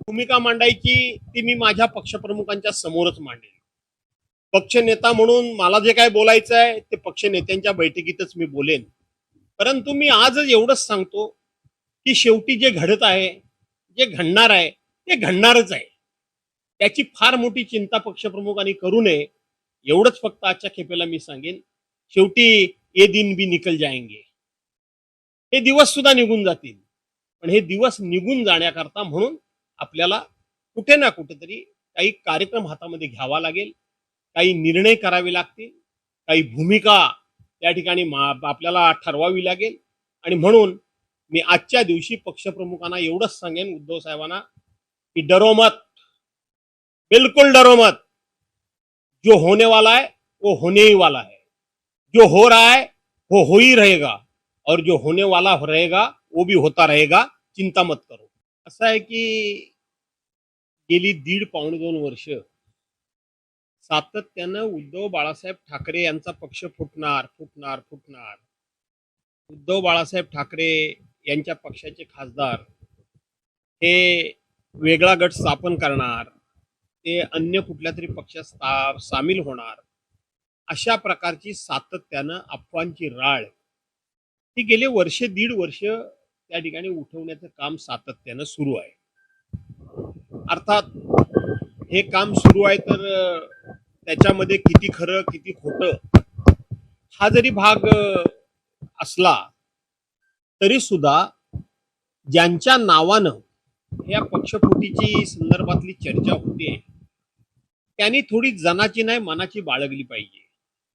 भूमिका मांडायची ती मी माझ्या पक्षप्रमुखांच्या समोरच मांडेल. पक्षनेता म्हणून मला जे काय बोलायचं आहे ते पक्षनेत्यांच्या बैठकीतच मी बोलेन. परंतु मी आजच एवढंच सांगतो की शेवटी जे घडत आहे, जे घडणार आहे ते घडणारच आहे. त्याची फार मोठी चिंता पक्षप्रमुखांनी करू नये एवढंच फक्त आजच्या खेपेला मी सांगेन. शेवटी ये दिन भी निकल जाएंगे, हे दिवस सुद्धा निघून जातील. पण हे दिवस निघून जाण्याकरता म्हणून आपल्याला कुठे ना कुठेतरी काही कार्यक्रम हातामध्ये घ्यावा लागेल, काही निर्णय करावे लागतील, काही भूमिका त्या ठिकाणी आपल्याला ठरवावी लागेल. आणि म्हणून मी आजच्या दिवशी पक्षप्रमुखांना एवढंच सांगेन, उद्धव साहेबांना, की डरो मत, बिल्कुल डरो मत. जो होने वाला है वो होने ही वाला है. जो हो रहा है वो हो ही रहेगा, और जो होने वाला रहेगा वो भी होता रहेगा. चिंता मत करो. असं आहे की गेली 1.5-2 वर्ष सातत्यानं उद्धव बाळासाहेब ठाकरे यांचा पक्ष फुटणार फुटणार फुटणार, उद्धव बाळासाहेब ठाकरे यांच्या पक्षाचे खासदार हे वेगळा गट स्थापन करणार, ते अन्य कुठल्या तरी पक्षात सामील होणार, अशा प्रकारची सातत्यानं अफवांची राळ ही गेले दीड वर्ष त्या ठिकाणी उठवण्याचं काम सातत्यानं सुरू आहे. अर्थात हे काम सुरू आहे तर त्याच्यामध्ये किती खरं किती खोटं हा जरी भाग असला तरी सुद्धा ज्यांच्या नावानं या पक्षफुटीची संदर्भातली चर्चा होते त्यांनी थोडी जनाची नाही मनाची बाळगली पाहिजे,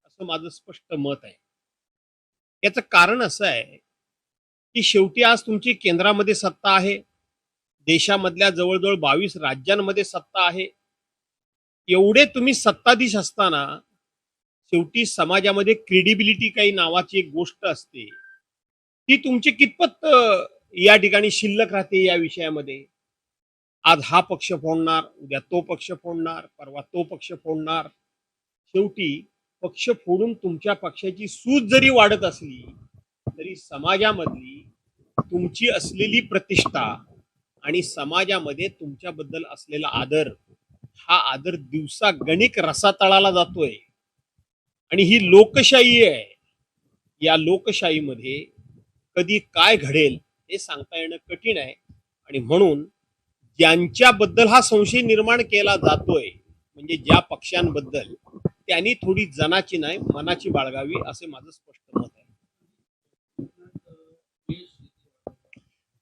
असं माझं स्पष्ट मत आहे. याचं कारण असं आहे की शेवटी आज तुमची केंद्रामध्ये सत्ता आहे, देशामधल्या जवळजवळ 22 राज्यांमध्ये सत्ता आहे. एवढे तुम्ही सत्ताधीश असताना शेवटी समाजामध्ये क्रेडिबिलिटी काही नावाची एक गोष्ट असते, ती तुमची कितपत या ठिकाणी शिल्लक राहते या विषयामध्ये. आज हा पक्ष फोडणार, उद्या तो पक्ष फोडणार, परवा तो पक्ष फोडणार. शेवटी पक्ष फोडून तुमच्या पक्षाची सूज जरी वाढत असली तरी समाजामधली तुमची असलेली प्रतिष्ठा आणि समाजामध्ये तुमच्याबद्दल असलेला आदर, हा आदर दिवसागणिक रसातळाला जातोय. आणि ही लोकशाही आहे. या लोकशाहीमध्ये कधी काय घडेल हे सांगता येणं कठीण आहे. आणि म्हणून ज्यांच्याबद्दल हा संशय निर्माण केला जातोय, म्हणजे ज्या पक्षांबद्दल, त्यांनी थोडी जनाची नाही मनाची बाळगावी, असे माझं स्पष्ट मत आहे.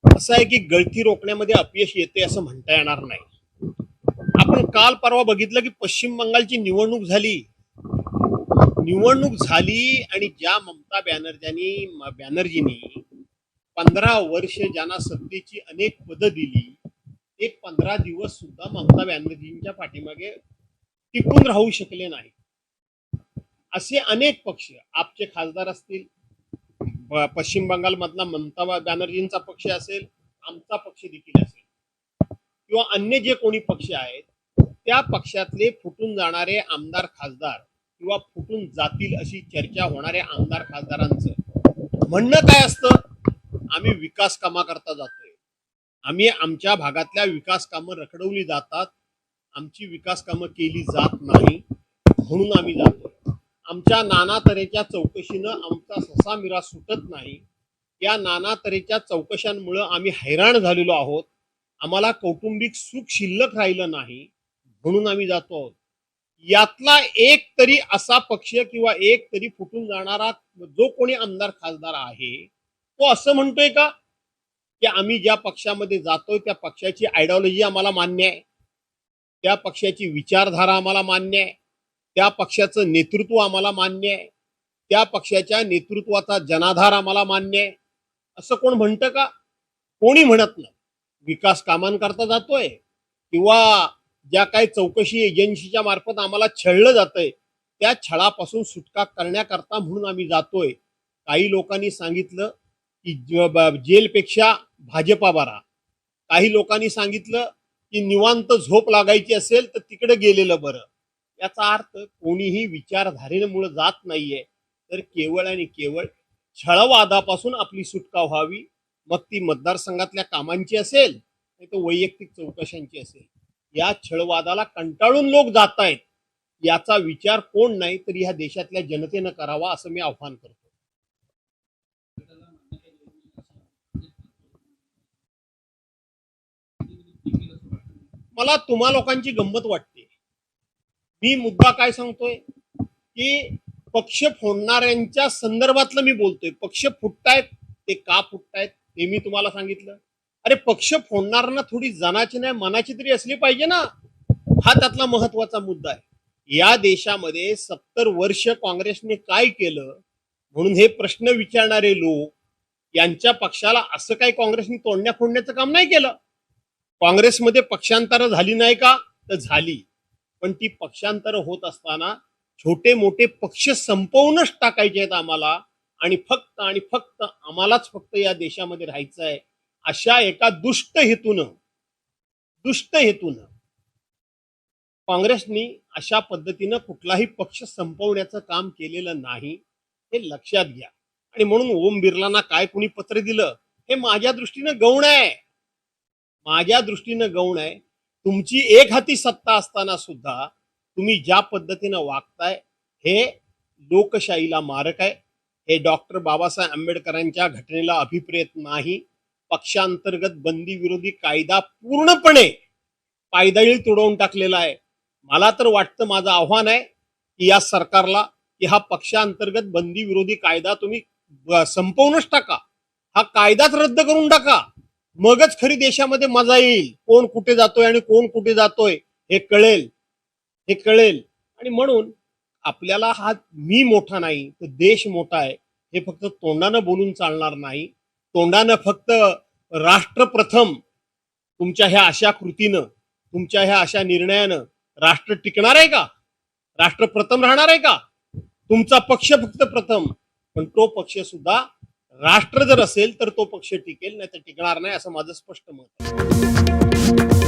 असं आहे की गळती रोखण्यामध्ये अपयश येते असं म्हणता येणार नाही. आपण काल परवा बघितलं की पश्चिम बंगालची निवडणूक झाली आणि ज्या ममता बॅनर्जींनी 15 वर्ष ज्यांना सत्तेची अनेक पदं दिली, ते 15 दिवस सुद्धा ममता बॅनर्जींच्या पाठीमागे टिकून राहू शकले नाही. असे अनेक पक्ष, आपचे खासदार असतील, पश्चिम बंगाल मधला ममता बॅनर्जींचा पक्ष असेल, आमचा पक्ष देखील असेल, किंवा अन्य जे कोणी पक्ष आहेत, त्या पक्षातले फुटून जाणारे आमदार खासदार किंवा फुटून जातील अशी चर्चा होणाऱ्या आमदार खासदारांचं म्हणणं काय असतं? आम्ही विकास कामाकरता जातोय, आम्ही आमच्या भागातल्या विकास कामं रखडवली जातात, आमची विकास कामं केली जात नाही म्हणून आम्ही जातोय. आमच्या नाना तऱ्हेच्या चौकशीनं आमचा ससा मिरा सुटत नाही. या नाना तऱ्हेच्या चौकशांमुळे आम्ही हैराण झालेलो आहोत. आम्हाला कौटुंबिक सुख शिल्लक राहिलं नाही म्हणून आम्ही जातो आहोत. यातला एक तरी असा पक्ष किंवा एक तरी फुटून जाणारा जो कोणी आमदार खासदार आहे तो असं म्हणतोय का की आम्ही ज्या पक्षामध्ये जातोय त्या पक्षाची आयडिओलॉजी आम्हाला मान्य आहे, त्या पक्षाची विचारधारा आम्हाला मान्य आहे, त्या पक्षाचं नेतृत्व आम्हाला मान्य आहे, त्या पक्षाच्या नेतृत्वाचा जनाधार आम्हाला मान्य आहे, असं कोण म्हणतं का? कोणी म्हणत नाही. विकास कामांकरता जातोय किंवा ज्या काही चौकशी एजन्सीच्या मार्फत आम्हाला छळलं जातंय त्या छळापासून सुटका करण्याकरता म्हणून आम्ही जातोय. काही लोकांनी सांगितलं की जेलपेक्षा भाजपा बरा, काही लोकांनी सांगितलं की निवांत झोप लागायची असेल तर तिकडे गेलेलं बरं. याचा अर्थ कोणीही विचारधारेमुळे जात नाहीये, तर केवळ आणि केवळ छळवादापासून आपली सुटका व्हावी. मग ती मतदारसंघातल्या कामांची असेल, नाही तर वैयक्तिक चौकशांची असेल, या छळवादाला कंटाळून लोक जात आहेत, याचा विचार कोण नाही तर ह्या देशातल्या जनतेनं करावा असं मी आव्हान करतो. मला तुम्हा लोकांची गंमत वाटते. मी मुद्दा काय सांगतोय की पक्ष फोडणाऱ्यांच्या संदर्भातलं मी बोलतोय. पक्ष फुटतायत, ते का फुटतायत ते मी तुम्हाला सांगितलं. अरे पक्ष फोडणाऱ्यांना थोडी जनाची नाही मनाची तरी असली पाहिजे ना, हा त्यातला महत्वाचा मुद्दा आहे. या देशामध्ये 70 वर्ष काँग्रेसने काय केलं म्हणून हे प्रश्न विचारणारे लोक, यांच्या पक्षाला असं काही काँग्रेसने तोडण्या फोडण्याचं काम नाही केलं. काँग्रेसमध्ये पक्षांतर झाली नाही का, तर झाली. पण ती पक्षांतर होत असताना छोटे मोठे पक्ष संपवूनच टाकायचे आहेत आम्हाला, आणि फक्त आम्हालाच फक्त या देशामध्ये राहायचं आहे, अशा एका दुष्ट हेतून काँग्रेसनी अशा पद्धतीनं कुठलाही पक्ष संपवण्याचं काम केलेलं नाही, हे लक्षात घ्या. आणि म्हणून ओम बिर्लांना काय कुणी पत्र दिलं हे माझ्या दृष्टीनं गौण आहे. तुमची एक हाती सत्ता असताना सुद्धा तुम्ही ज्या पद्धतीनं वागताय हे लोकशाहीला मारक आहे. हे डॉक्टर बाबासाहेब आंबेडकरांच्या घटनेला अभिप्रेत नाही. पक्षांतर्गत बंदी विरोधी कायदा पूर्णपणे पायदळी तुडवून टाकलेला आहे. मला तर वाटतं, माझं आव्हान आहे की या सरकारला की हा पक्षांतर्गत बंदी विरोधी कायदा तुम्ही संपवूनच टाका. हा कायदाच रद्द करून टाका. मगच खरी देशामध्ये मजा येईल. कोण कुठे जातोय आणि कोण कुठे जातोय हे कळेल. आणि म्हणून आपल्याला हा मी मोठा नाही तर देश मोठा आहे हे फक्त तोंडानं बोलून चालणार नाही. तोंडानं फक्त राष्ट्र प्रथम, तुमच्या ह्या अशा कृतीनं, तुमच्या ह्या अशा निर्णयानं राष्ट्र टिकणार आहे का? राष्ट्र प्रथम राहणार आहे का? तुमचा पक्ष फक्त प्रथम, पण तो पक्ष सुद्धा राष्ट्र जर असेल तर तो पक्ष टिकेल, नाही तर टिकणार नाही, असं माझं स्पष्ट मत आहे.